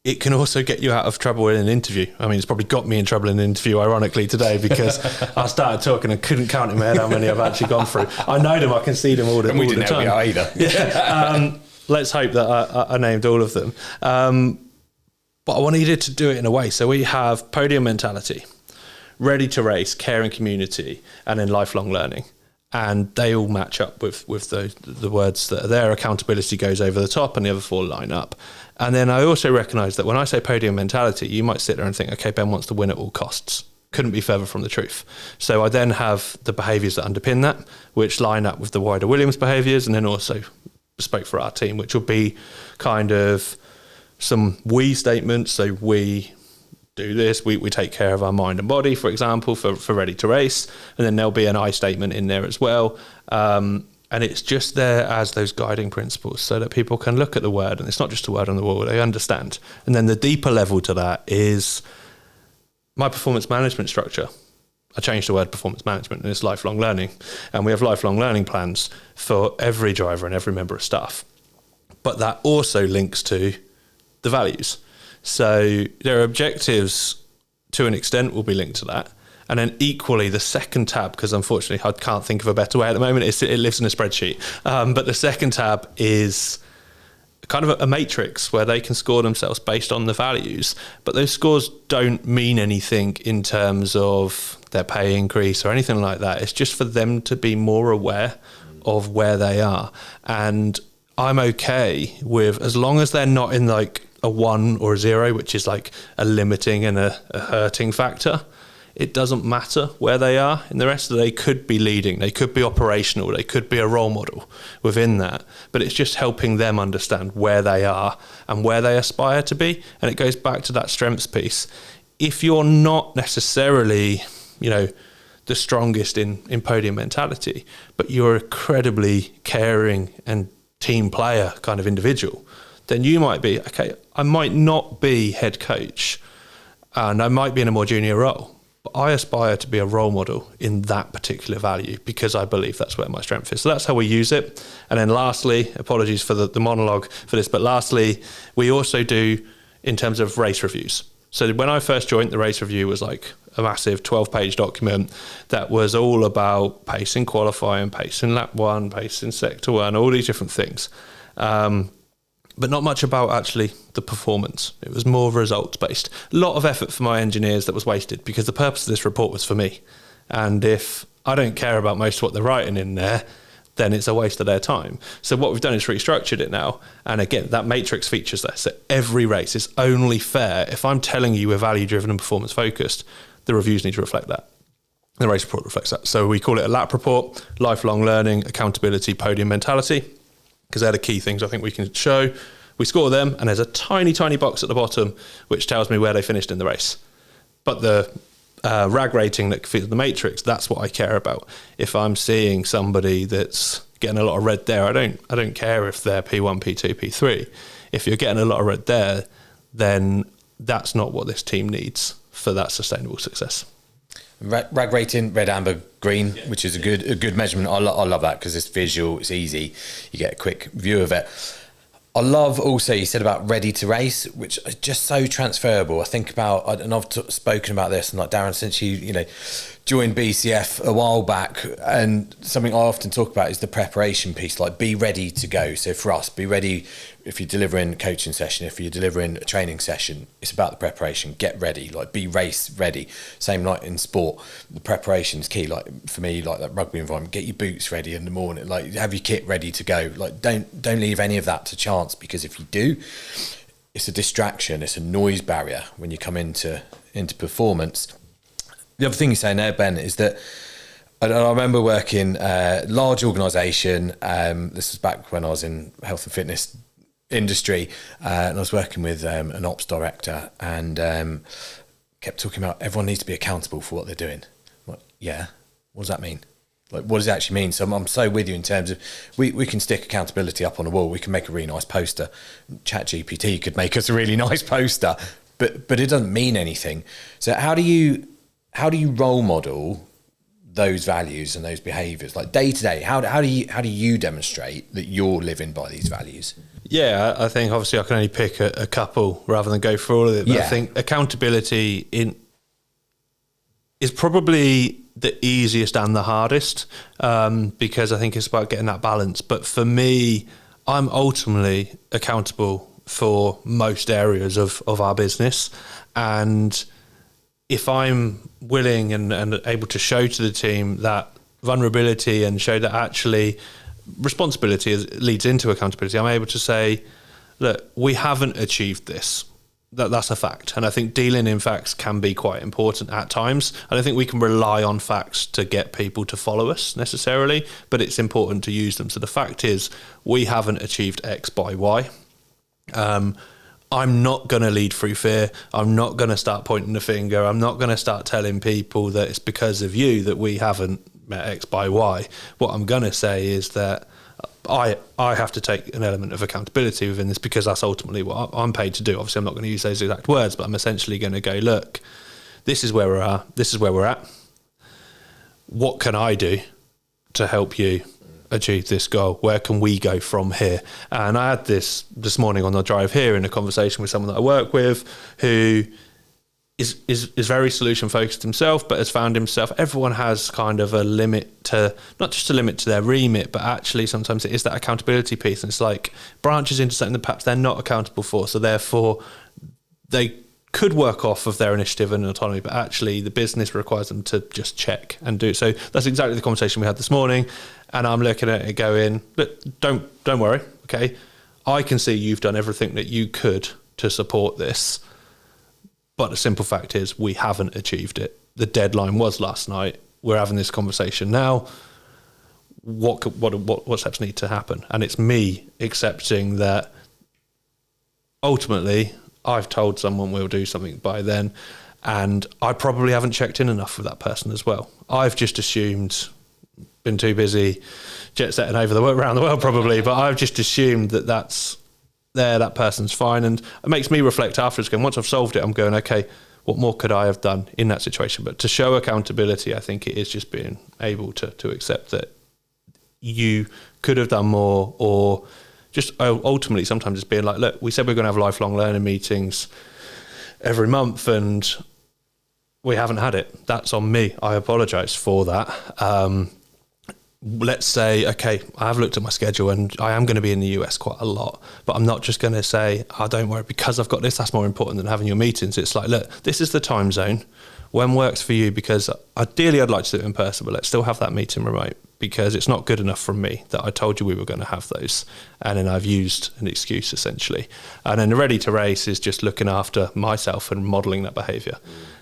Speaker 1: it can also get you out of trouble in an interview. I mean, it's probably got me in trouble in an interview, ironically, today, because I started talking and couldn't count in my head how many I've actually gone through. I know them, I can see them all the time.
Speaker 2: And we didn't know either.
Speaker 1: Yeah. Let's hope that I named all of them. But I wanted to do it in a way. So we have podium mentality, ready to race, caring community, and then lifelong learning. And they all match up with the words that are there. Accountability goes over the top and the other 4 line up. And then I also recognise that when I say podium mentality, you might sit there and think, okay, Ben wants to win at all costs. Couldn't be further from the truth. So I then have the behaviours that underpin that, which line up with the wider Williams behaviours, and then also bespoke for our team, which will be kind of some we statements. So we do this, we take care of our mind and body, for example, for ready to race. And then there'll be an I statement in there as well. And it's just there as those guiding principles so that people can look at the word, and it's not just a word on the wall, they understand. And then the deeper level to that is my performance management structure. I changed the word performance management, and it's lifelong learning. And we have lifelong learning plans for every driver and every member of staff. But that also links to the values. So their objectives, to an extent, will be linked to that. And then equally, the second tab, because unfortunately I can't think of a better way at the moment, it lives in a spreadsheet. But the second tab is kind of a matrix where they can score themselves based on the values. But those scores don't mean anything in terms of their pay increase or anything like that. It's just for them to be more aware of where they are. And I'm okay with, as long as they're not in like a 1 or a 0, which is like a limiting and a hurting factor. It doesn't matter where they are in the rest of they could be leading, they could be operational, they could be a role model within that. But it's just helping them understand where they are and where they aspire to be. And it goes back to that strengths piece. If you're not necessarily, the strongest in podium mentality, but you're a incredibly caring and team player kind of individual, then you might be, okay, I might not be head coach and I might be in a more junior role, but I aspire to be a role model in that particular value because I believe that's where my strength is. So that's how we use it. And then lastly, apologies for the monologue for this, but lastly, we also do in terms of race reviews. So when I first joined, the race review was like a massive 12-page document that was all about pacing qualifying, pacing lap 1, pacing sector 1, all these different things. But not much about actually the performance. It was more results-based. A lot of effort for my engineers that was wasted because the purpose of this report was for me. And if I don't care about most of what they're writing in there, then it's a waste of their time. So what we've done is restructured it now. And again, that matrix features there. So every race is only fair. If I'm telling you we're value-driven and performance-focused, the reviews need to reflect that. The race report reflects that. So we call it a lap report: lifelong learning, accountability, podium mentality, because they're the key things I think we can show. We score them, and there's a tiny, tiny box at the bottom which tells me where they finished in the race. But the RAG rating that fits the matrix, that's what I care about. If I'm seeing somebody that's getting a lot of red there, I don't care if they're P1, P2, P3. If you're getting a lot of red there, then that's not what this team needs for that sustainable success.
Speaker 2: RAG rating, red, amber, green, which is a good measurement. I love that because it's visual, it's easy, you get a quick view of it. I love also you said about ready to race, which is just so transferable. I think about, and I've spoken about this, and like Darren, since you joined BCF a while back, and something I often talk about is the preparation piece, like be ready to go. So for us, be ready if you're delivering a coaching session, if you're delivering a training session, it's about the preparation. Get ready, like be race ready. Same like in sport, the preparation is key. Like for me, like that rugby environment, get your boots ready in the morning, like have your kit ready to go. Like don't leave any of that to chance, because if you do, it's a distraction, it's a noise barrier when you come into performance. The other thing you're saying there, Ben, is that I remember working a large organisation. This was back when I was in health and fitness industry, and I was working with an ops director, and kept talking about everyone needs to be accountable for what they're doing. I'm like, yeah, what does that mean? Like, what does it actually mean? So I'm so with you in terms of we can stick accountability up on the wall. We can make a really nice poster. ChatGPT could make us a really nice poster, but it doesn't mean anything. So how do you role model those values and those behaviours, like day to day? How do you demonstrate that you're living by these values?
Speaker 1: Yeah, I think obviously I can only pick a couple rather than go through all of it. But yeah. I think accountability is probably the easiest and the hardest, because I think it's about getting that balance. But for me, I'm ultimately accountable for most areas of our business. And if I'm willing and able to show to the team that vulnerability and show that actually responsibility leads into accountability, I'm able to say, look, we haven't achieved this. That's a fact. And I think dealing in facts can be quite important at times. I don't think we can rely on facts to get people to follow us necessarily, but it's important to use them. So the fact is, we haven't achieved X by Y. I'm not going to lead through fear. I'm not going to start pointing the finger. I'm not going to start telling people that it's because of you that we haven't met X by Y. What I'm going to say is that I have to take an element of accountability within this, because that's ultimately what I'm paid to do. Obviously, I'm not going to use those exact words, but I'm essentially going to go, look, this is where we're at. What can I do to help you achieve this goal? Where can we go from here? And I had this morning on the drive here in a conversation with someone that I work with who is very solution focused himself, but has found himself, everyone has kind of a limit to, not just a limit to their remit, but actually sometimes it is that accountability piece, and it's like branches into something that perhaps they're not accountable for, so therefore they could work off of their initiative and autonomy, but actually the business requires them to just check and do. So that's exactly the conversation we had this morning, and I'm looking at it going, look, don't worry, okay, I can see you've done everything that you could to support this, but the simple fact is we haven't achieved it. The deadline was last night. We're having this conversation now. What steps need to happen? And it's me accepting that ultimately I've told someone we'll do something by then, and I probably haven't checked in enough with that person as well. I've just assumed, been too busy jet setting around the world probably, but I've just assumed that person's fine, and it makes me reflect afterwards, going, once I've solved it, I'm going, okay, what more could I have done in that situation? But to show accountability, I think it is just being able to accept that you could have done more, or just ultimately sometimes it's being like, look, we said we're going to have lifelong learning meetings every month and we haven't had it. That's on me. I apologise for that. Let's say, okay, I have looked at my schedule and I am going to be in the US quite a lot, but I'm not just going to say, oh, don't worry, because I've got this, that's more important than having your meetings. It's like, look, this is the time zone. When works for you? Because ideally I'd like to do it in person, but let's still have that meeting remote, because it's not good enough from me that I told you we were going to have those. And then I've used an excuse essentially. And then the ready to race is just looking after myself and modelling that behaviour.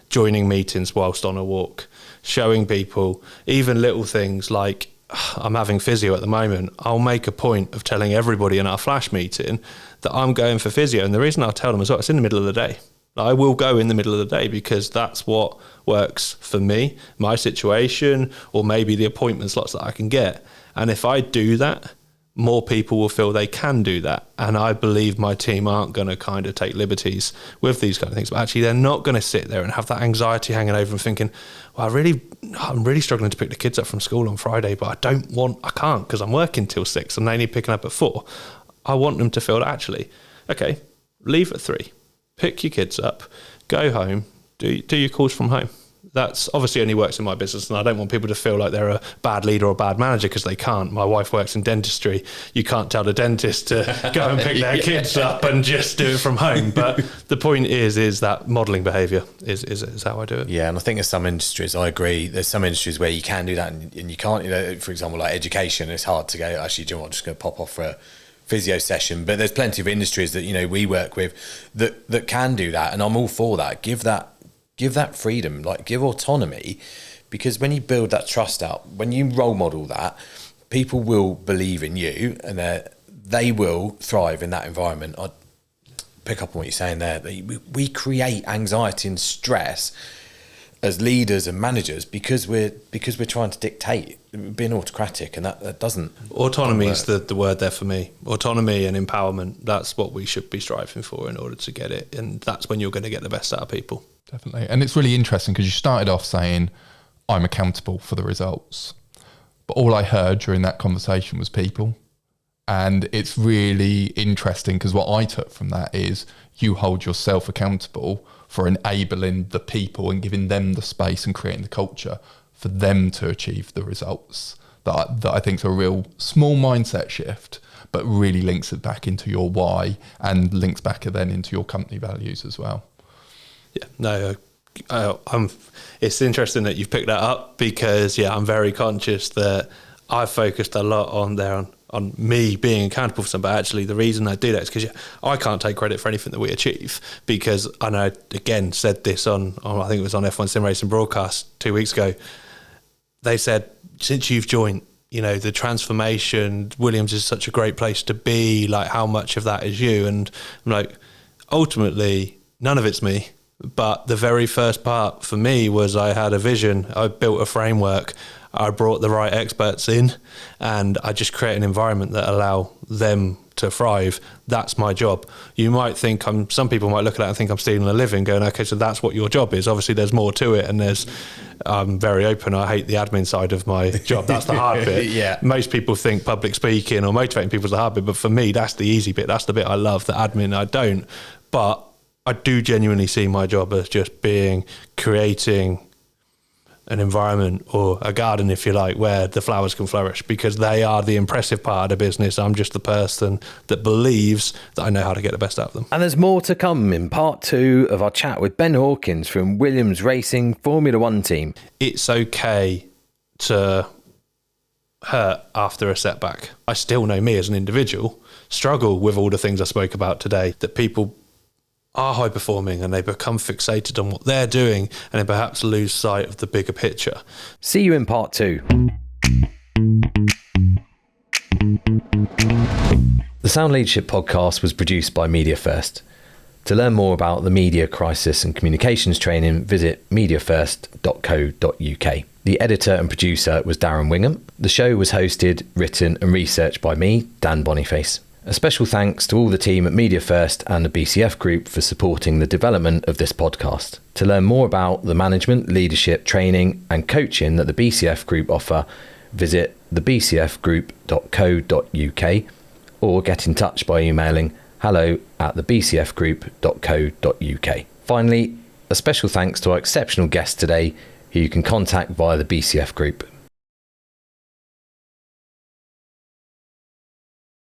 Speaker 1: Joining meetings whilst on a walk, showing people even little things like, I'm having physio at the moment. I'll make a point of telling everybody in our flash meeting that I'm going for physio. And the reason I'll tell them as well, it's in the middle of the day. I will go in the middle of the day because that's what works for me, my situation, or maybe the appointment slots that I can get. And if I do that, more people will feel they can do that. And I believe my team aren't going to kind of take liberties with these kind of things, but actually they're not going to sit there and have that anxiety hanging over them thinking, well, I'm really struggling to pick the kids up from school on Friday, but I can't because I'm working till 6 and they need picking up at 4. I want them to feel that actually, okay, leave at 3, pick your kids up, go home, do your calls from home. That's obviously only works in my business, and I don't want people to feel like they're a bad leader or a bad manager because they can't. My wife works in dentistry. You can't tell the dentist to go and pick their kids up and just do it from home. But the point is that modelling behaviour is how I do it.
Speaker 2: Yeah, and I think there's some industries, I agree, there's some industries where you can do that and you can't. You know, for example, like education, it's hard to go, actually, do you know what, I'm just going to pop off for a physio session. But there's plenty of industries that, you know, we work with that can do that, and I'm all for that. Give that freedom, like give autonomy, because when you build that trust up, when you role model that, people will believe in you and they will thrive in that environment. I pick up on what you're saying there. We create anxiety and stress as leaders and managers because we're trying to dictate, being autocratic, and that doesn't.
Speaker 1: Autonomy is the word there for me. Autonomy and empowerment, that's what we should be striving for in order to get it, and that's when you're going to get the best out of people.
Speaker 3: Definitely. And it's really interesting because you started off saying, I'm accountable for the results. But all I heard during that conversation was people. And it's really interesting because what I took from that is you hold yourself accountable for enabling the people and giving them the space and creating the culture for them to achieve the results. That I think is a real small mindset shift, but really links it back into your why and links back then into your company values as well.
Speaker 1: Yeah, no, it's interesting that you've picked that up because, I'm very conscious that I've focused a lot on me being accountable for something. But actually, the reason I do that is because I can't take credit for anything that we achieve, because, and I, again, said this on I think it was on F1 Sim Racing broadcast 2 weeks ago, they said, since you've joined, you know, the transformation, Williams is such a great place to be, like how much of that is you? And I'm like, ultimately, none of it's me. But the very first part for me was I had a vision, I built a framework, I brought the right experts in, and I just create an environment that allow them to thrive. That's my job. You might think some people might look at that and think I'm stealing a living, going, okay, so that's what your job is. Obviously there's more to it, and I'm very open. I hate the admin side of my job. That's the hard bit.
Speaker 2: Yeah.
Speaker 1: Most people think public speaking or motivating people is the hard bit, but for me, that's the easy bit. That's the bit I love. The admin, I don't. But I do genuinely see my job as just creating an environment or a garden, if you like, where the flowers can flourish, because they are the impressive part of the business. I'm just the person that believes that I know how to get the best out of them.
Speaker 2: And there's more to come in part 2 of our chat with Ben Hawkins from Williams Racing Formula One team.
Speaker 1: It's okay to hurt after a setback. I still know me as an individual struggle with all the things I spoke about today, that people are high performing and they become fixated on what they're doing and then perhaps lose sight of the bigger picture.
Speaker 2: See you in part 2. The Sound Leadership podcast was produced by Media First. To learn more about the media crisis and communications training, visit mediafirst.co.uk. The editor and producer was Darren Wingham. The show was hosted, written and researched by me, Dan Boniface. A special thanks to all the team at Media First and the BCF Group for supporting the development of this podcast. To learn more about the management, leadership, training and coaching that the BCF Group offer, visit thebcfgroup.co.uk or get in touch by emailing hello@thebcfgroup.co.uk. Finally, a special thanks to our exceptional guest today, who you can contact via the BCF Group.